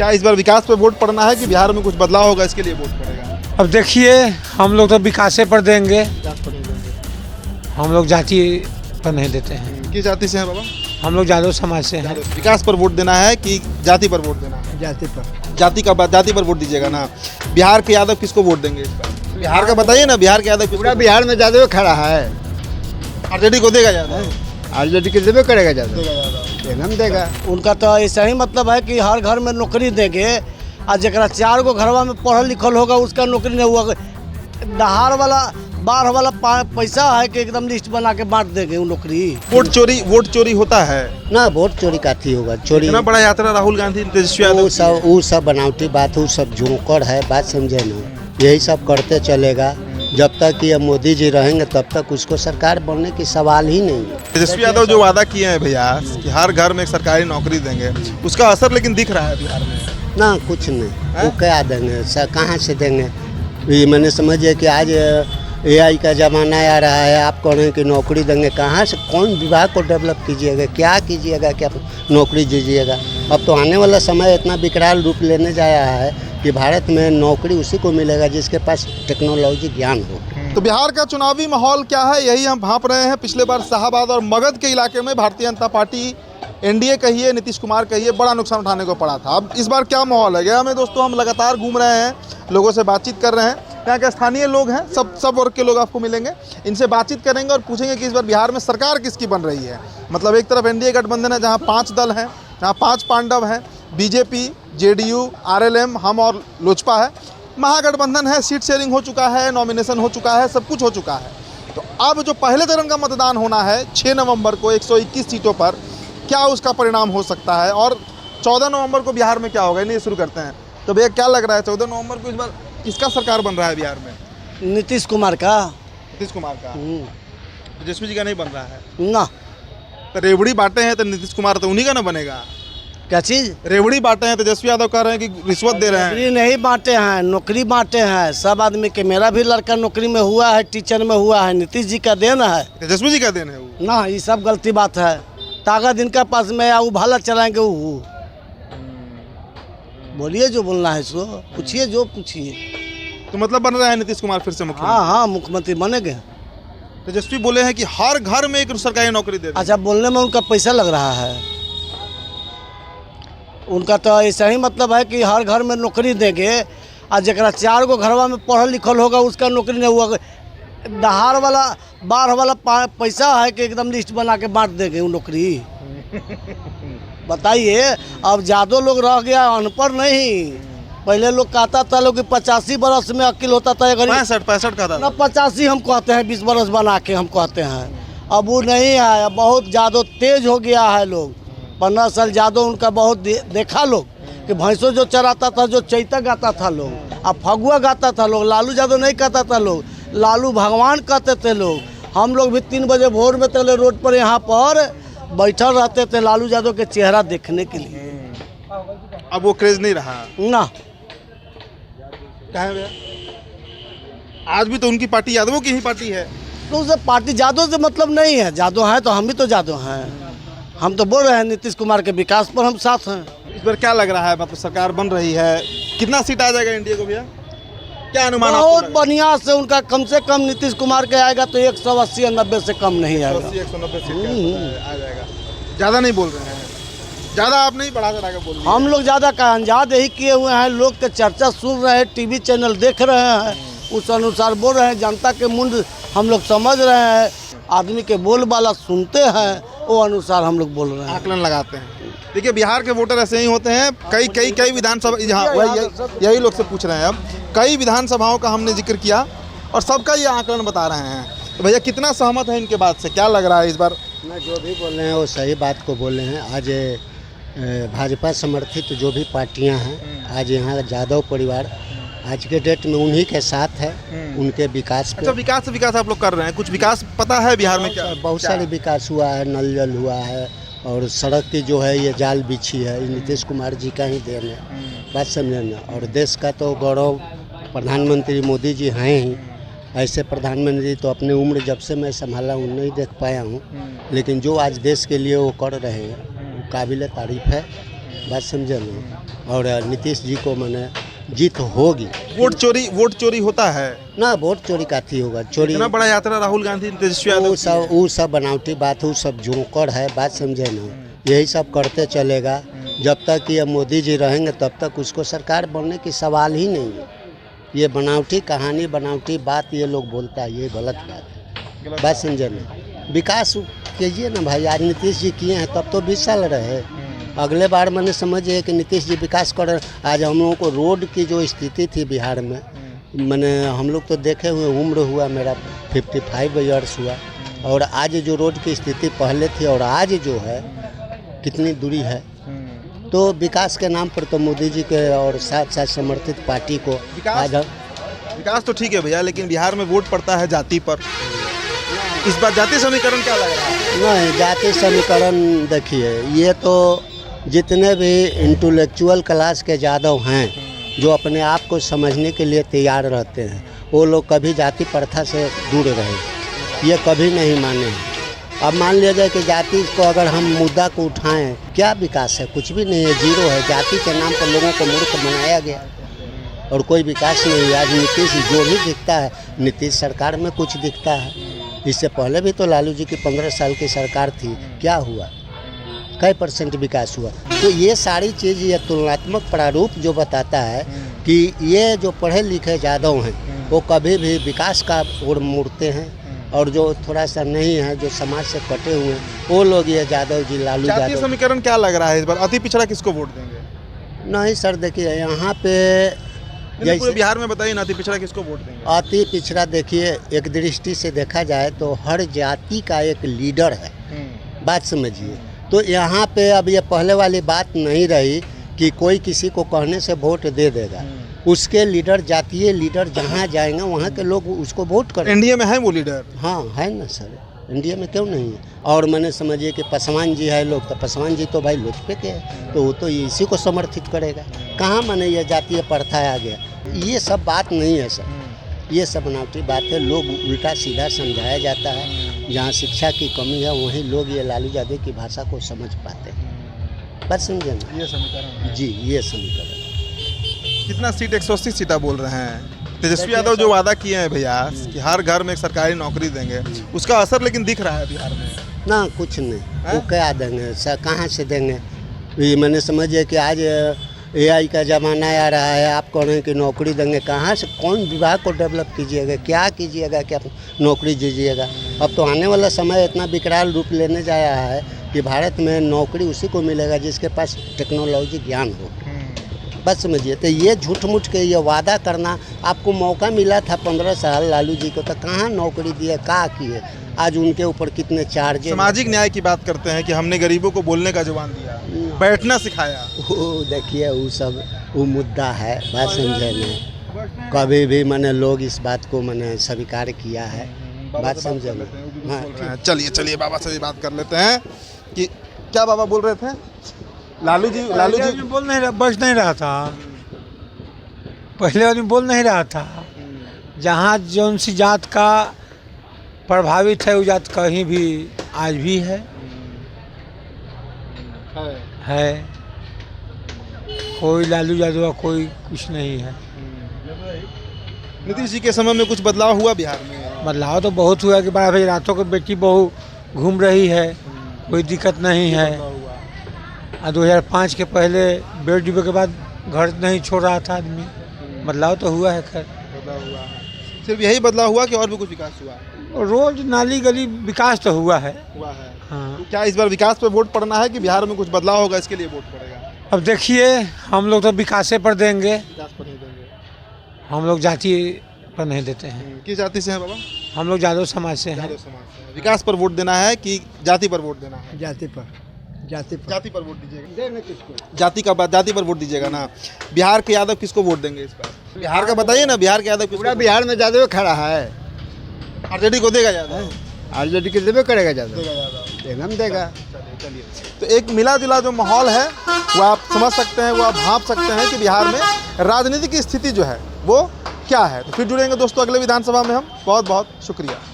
क्या इस बार विकास पे वोट पड़ना है कि बिहार में कुछ बदलाव होगा इसके लिए वोट पड़ेगा? अब देखिए, हम लोग तो विकासे पर देंगे, हम लोग जाति पर नहीं देते हैं। किस जाति से हैं बाबा? हम लोग यादव समाज से हैं। विकास पर वोट देना है कि जाति पर वोट देना है? जाति पर। जाति पर वोट दीजिएगा ना। बिहार के यादव किसको वोट देंगे इस बार? बिहार का बताइए ना, बिहार के यादव पूरा बिहार में यादव खड़ा है। आरजेडी को देगा यादव? आरजेडी के देवे करेगा यादव, एकदम देगा। उनका तो ऐसा ही मतलब है कि हर घर में नौकरी देंगे, और जरा 4 गो घरवा में पढ़ल लिखल होगा उसका नौकरी नहीं हुआ। दहाड़ वाला बाढ़ वाला पैसा है कि एकदम लिस्ट बना के बांट देंगे वो नौकरी। वोट चोरी होता है ना। वोट चोरी काथी होगा? चोरी इतना बड़ा यात्रा राहुल गांधी तेजस्वी यादव, वो सब बनावटी बात, वो सब जोकर है, बात समझे ना। यही सब करते चलेगा जब तक ये मोदी जी रहेंगे, तब तक उसको सरकार बनने की सवाल ही नहीं है। तेजस्वी यादव जो वादा किए हैं भैया कि हर घर में एक सरकारी नौकरी देंगे, उसका असर लेकिन दिख रहा है बिहार में ना। कुछ नहीं, वो क्या देंगे, कहाँ से देंगे? ये मैंने समझिए कि आज AI का ज़माना आ रहा है, आप कह रहे हैं कि नौकरी देंगे, कहाँ से? कौन विभाग को डेवलप कीजिएगा, क्या कीजिएगा, क्या नौकरी दीजिएगा? अब तो आने वाला समय इतना विकराल रूप लेने जा रहा है कि भारत में नौकरी उसी को मिलेगा जिसके पास टेक्नोलॉजी ज्ञान हो। तो बिहार का चुनावी माहौल क्या है, यही हम भांप रहे हैं। पिछले बार शाहाबाद और मगध के इलाके में भारतीय जनता पार्टी, NDA कहिए, नीतीश कुमार कहिए, बड़ा नुकसान उठाने को पड़ा था। अब इस बार क्या माहौल है गया में दोस्तों? हम लगातार घूम रहे हैं, लोगों से बातचीत कर रहे हैं। यहाँ के स्थानीय लोग हैं, सब वर्ग के लोग आपको मिलेंगे, इनसे बातचीत करेंगे और पूछेंगे कि इस बार बिहार में सरकार किसकी बन रही है। मतलब एक तरफ NDA गठबंधन है जहाँ 5 दल हैं, जहाँ 5 पांडव हैं, BJP, JDU, RLM, हम और लोजपा है। महागठबंधन है, सीट शेयरिंग हो चुका है, नॉमिनेशन हो चुका है, सब कुछ हो चुका है। तो अब जो पहले चरण का मतदान होना है 6 नवंबर को 121 सीटों पर, क्या उसका परिणाम हो सकता है और 14 नवंबर को बिहार में क्या होगा, इन्हें शुरू करते हैं। तो भैया क्या लग रहा है 14 नवंबर को इस बार किसका सरकार बन रहा है बिहार में? नीतीश कुमार का। नीतीश कुमार का? तेजस्वी जी का नहीं बन रहा है ना। तो रेवड़ी बांटे हैं तो नीतीश कुमार तो उन्हीं का ना बनेगा। क्या चीज़? रेवड़ी बांटे हैं, तेजस्वी यादव कह रहे हैं कि रिश्वत दे रहे हैं। नौकरी नहीं बांटे हैं, नौकरी बांटे हैं सब आदमी के। मेरा भी लड़का नौकरी में हुआ है, टीचर में हुआ है, नीतीश जी का देन है, तेजस्वी जी का देन है वो ना। ये सब गलती बात है। ताकत इनका पास में वो भाला चलाएंगे वो। बोलिए जो बोलना है सो, पूछिए जो पूछिए। तो मतलब बन रहा है नीतीश कुमार फिर से मुख्यमंत्री? हाँ, मुख्यमंत्री बनेंगे। तेजस्वी बोले हैं कि हर घर में एक सरकारी नौकरी दे दें। अच्छा, बोलने में उनका पैसा लग रहा है। उनका तो ऐसा ही मतलब है कि हर घर में नौकरी देंगे, और जरा 4 गो घरवा में पढ़ल लिखल होगा उसका नौकरी नहीं हुआ। दहाड़ वाला बाढ़ वाला पैसा है कि एकदम लिस्ट बना के बांट देंगे वो नौकरी। बताइए, अब ज़्यादा लोग रह गया अनपढ़ नहीं। पहले लोग कहता था लोग कि 85 बरस में अकिल होता था, 65 का था ना। 85 हम कहते हैं, 20 बरस बना के हम कहते हैं। अब वो नहीं है, अब बहुत ज़्यादा तेज हो गया है लोग। 15 साल ज़्यादा उनका बहुत देखा लोग कि भैंसों जो चराता था, जो चैता गाता था लोग, अब फगुआ गाता था लोग। लालू यादव नहीं कहता था लोग, लालू भगवान कहते थे लोग। हम लोग भी 3 बजे भोर में चले रोड पर, यहाँ पर बैठल रहते थे लालू यादव के चेहरा देखने के लिए। अब वो क्रेज नहीं रहा ना। आज भी तो उनकी पार्टी यादवों की ही पार्टी है। तो उसे पार्टी जादव से मतलब नहीं है। जादव हैं तो हम भी तो जादव हैं। हम तो बोल रहे हैं नीतीश कुमार के विकास पर हम साथ हैं। इस बार क्या लग रहा है, मतलब सरकार बन रही है, कितना सीट आ जाएगा NDA को भैया? क्या अनुमान? बहुत बढ़िया से उनका कम से कम नीतीश कुमार के आएगा तो 180 या 90 से कम नहीं आएगा। 190 सीट आ जाएगा। ज़्यादा नहीं बोल रहे हैं, ज़्यादा आप नहीं बढ़ा चढ़ा के बोल रहे हैं। हम लोग ज़्यादा का अंजाद यही किए हुए हैं। लोग के चर्चा सुन रहे हैं, TV चैनल देख रहे हैं, उस अनुसार बोल रहे हैं। जनता के मुंड हम लोग समझ रहे हैं, आदमी के बोल बाला सुनते हैं, वो अनुसार हम लोग बोल रहे हैं, आकलन लगाते हैं। देखिए, बिहार के वोटर ऐसे ही होते हैं। कई विधानसभा, यही लोग से पूछ रहे हैं। अब कई विधानसभाओं का हमने जिक्र किया और सबका ये आकलन बता रहे हैं। तो भैया कितना सहमत है इनके बात से? क्या लग रहा है इस बार? मैं जो भी बोल रहे हैं वो सही बात को बोले हैं। आज भाजपा समर्थित जो भी पार्टियां हैं, आज यहाँ यादव परिवार आज के डेट में उन्हीं के साथ है, उनके विकास पे। अच्छा, विकास आप लोग कर रहे हैं? कुछ विकास पता है बिहार में क्या? बहुत सारे विकास हुआ है, नल जल हुआ है, और सड़क की जो है ये जाल बिछी है, नीतीश कुमार जी का ही देन है, बात समझे ना। और देश का तो गौरव प्रधानमंत्री मोदी जी हैं ही। ऐसे प्रधानमंत्री तो अपनी उम्र जब से मैं संभाला हूँ नहीं देख पाया हूँ, लेकिन जो आज देश के लिए वो कर रहे हैं वो काबिल तारीफ है। बात समझे ना। और नीतीश जी को मैंने जीत होगी। वोट चोरी होता है ना, वोट चोरी काथी होगा, चोरी इतना बड़ा यात्रा राहुल गांधी तेजस्वी यादव वो सब बनावटी बात, वो सब जोकर है, बात समझे ना। यही सब करते चलेगा जब तक ये मोदी जी रहेंगे, तब तक उसको सरकार बनने की सवाल ही नहीं है। ये बनावटी कहानी, बनावटी बात ये लोग बोलता है, ये गलत बात है, बात समझे ना। विकास कीजिए ना भाई, आज नीतीश जी किए हैं तब तो 20 साल रहे। अगले बार मैंने समझिए कि नीतीश जी विकास कर। आज हम लोगों को रोड की जो स्थिति थी बिहार में, मैंने हम लोग तो देखे हुए, उम्र हुआ मेरा 55 ईयर्स हुआ, और आज जो रोड की स्थिति पहले थी और आज जो है कितनी दूरी है। तो विकास के नाम पर तो मोदी जी के और साथ साथ समर्थित पार्टी को आज विकास तो ठीक है भैया, लेकिन बिहार में वोट पड़ता है जाति पर। इस बार जाति समीकरण क्या लग रहा है? नहीं, जाति समीकरण देखिए, ये तो जितने भी इंटेलेक्चुअल क्लास के यादव हैं जो अपने आप को समझने के लिए तैयार रहते हैं, वो लोग कभी जाति प्रथा से दूर रहे, ये कभी नहीं माने हैं। अब मान लिया जाए कि जाति को अगर हम मुद्दा को उठाएं, क्या विकास है? कुछ भी नहीं है, जीरो है। जाति के नाम पर लोगों को मूर्ख बनाया गया और कोई विकास नहीं है। आज नीतीश जो भी दिखता है, नीतीश सरकार में कुछ दिखता है। इससे पहले भी तो लालू जी की 15 साल की सरकार थी, क्या हुआ? कई % विकास हुआ? तो ये सारी चीज़, ये तुलनात्मक प्रारूप जो बताता है कि ये जो पढ़े लिखे यादव हैं वो कभी भी विकास का ओर मुड़ते हैं, और जो थोड़ा सा नहीं है, जो समाज से कटे हुए हैं, वो लोग ये यादव जी, लालू जातीय यादव। समीकरण क्या लग रहा है इस बार? अति पिछड़ा किसको वोट देंगे? नहीं सर, देखिए यहाँ पे पूरे बिहार में बताइए ना, अति पिछड़ा किसको वोट देंगे? अति पिछड़ा देखिए, एक दृष्टि से देखा जाए तो हर जाति का एक लीडर है, बात समझिए। तो यहाँ पे अब ये पहले वाली बात नहीं रही कि कोई किसी को कहने से वोट दे देगा। उसके लीडर, जातीय लीडर जहाँ जाएंगे वहाँ के लोग उसको वोट करेंगे। एनडीए में है वो लीडर? हाँ है ना सर, इंडिया में क्यों नहीं है। और मैंने समझिए कि पासवान जी है लोग, तो पासवान जी तो भाई लोजपा के हैं, तो वो तो इसी को समर्थित करेगा। कहाँ मैंने ये जातीय प्रथा आ गया? ये सब बात नहीं है सर, ये सब बनावटी बात है। लोग उल्टा सीधा समझाया जाता है। जहाँ शिक्षा की कमी है वहीं लोग ये लालू यादव की भाषा को समझ पाते हैं, बात समझे ना। ये समीकरण है। जी, ये समीकरण। कितना सीट? 180 सीटा बोल रहे हैं। तेजस्वी यादव जो वादा किए हैं भैया कि हर घर में एक सरकारी नौकरी देंगे, उसका असर लेकिन दिख रहा है बिहार में? ना, कुछ नहीं। वो क्या देंगे सर, कहाँ से देंगे? ये मैंने समझिए कि आज AI का ज़माना आ रहा है, आप कह रहे हैं कि नौकरी देंगे, कहाँ से? कौन विभाग को डेवलप कीजिएगा? क्या कीजिएगा, क्या नौकरी दीजिएगा? अब तो आने वाला समय इतना विकराल रूप लेने जा रहा है कि भारत में नौकरी उसी को मिलेगा जिसके पास टेक्नोलॉजी ज्ञान हो, बस समझिए। तो ये झूठ मूठ के ये वादा करना, आपको मौका मिला था 15 साल लालू जी को, तो कहाँ नौकरी दिए, कहाँ किए? आज उनके ऊपर कितने चार्ज। सामाजिक न्याय की बात करते हैं कि हमने गरीबों को बोलने का जुबान दिया, बैठना सिखाया। वो देखिए, वो सब वो मुद्दा है, बात समझे नहीं। कभी भी मैंने लोग इस बात को मैंने स्वीकार किया है, बात समझे ना। हाँ, चलिए बाबा से भी बात कर लेते हैं कि क्या बाबा बोल रहे थे? लालू जी बोल नहीं रहा, बच नहीं रहा था। पहले आदमी बोल नहीं रहा था। जहाँ जौन सी जात का प्रभावित है, वो जात कहीं भी आज भी है। कोई लालू यादव कोई कुछ नहीं है। नीतीश जी के समय में कुछ बदलाव हुआ बिहार में? बदलाव तो बहुत हुआ कि बड़ा भाई रातों को बेटी बहू घूम रही है, कोई दिक्कत नहीं है। 2005 के पहले बेट डूबे के बाद घर नहीं छोड़ रहा था आदमी। बदलाव तो हुआ है, खैर बदलाव हुआ है। सिर्फ यही बदलाव हुआ कि और भी कुछ विकास हुआ? रोज नाली गली विकास तो हुआ है। हाँ। तो क्या इस बार विकास पे वोट पड़ना है कि बिहार में कुछ बदलाव होगा, इसके लिए वोट पड़ेगा? अब देखिए, हम लोग तो विकासे पर देंगे, विकास पर नहीं देंगे। हम लोग जाति पर नहीं देते हैं। किस जाति से हैं बाबा? हम लोग यादव समाज से हैं। यादव समाज से। विकास पर वोट देना है कि जाति पर वोट देना है? जाति पर जाति पर वोट दीजिएगा। जाति पर वोट दीजिएगा ना। बिहार के यादव किसको वोट देंगे इस बार? बिहार का बताइए ना, बिहार के यादव पूरा बिहार में यादव खड़ा है। आरजेडी को देगा यादव? आरजेडी के देवे करेगा यादव, एकदम देगा। चलिए, तो एक मिला जुला जो माहौल है वो आप समझ सकते हैं, वो आप भांप सकते हैं कि बिहार में राजनीति की स्थिति जो है वो क्या है। तो फिर जुड़ेंगे दोस्तों अगले विधानसभा में हम। बहुत बहुत शुक्रिया।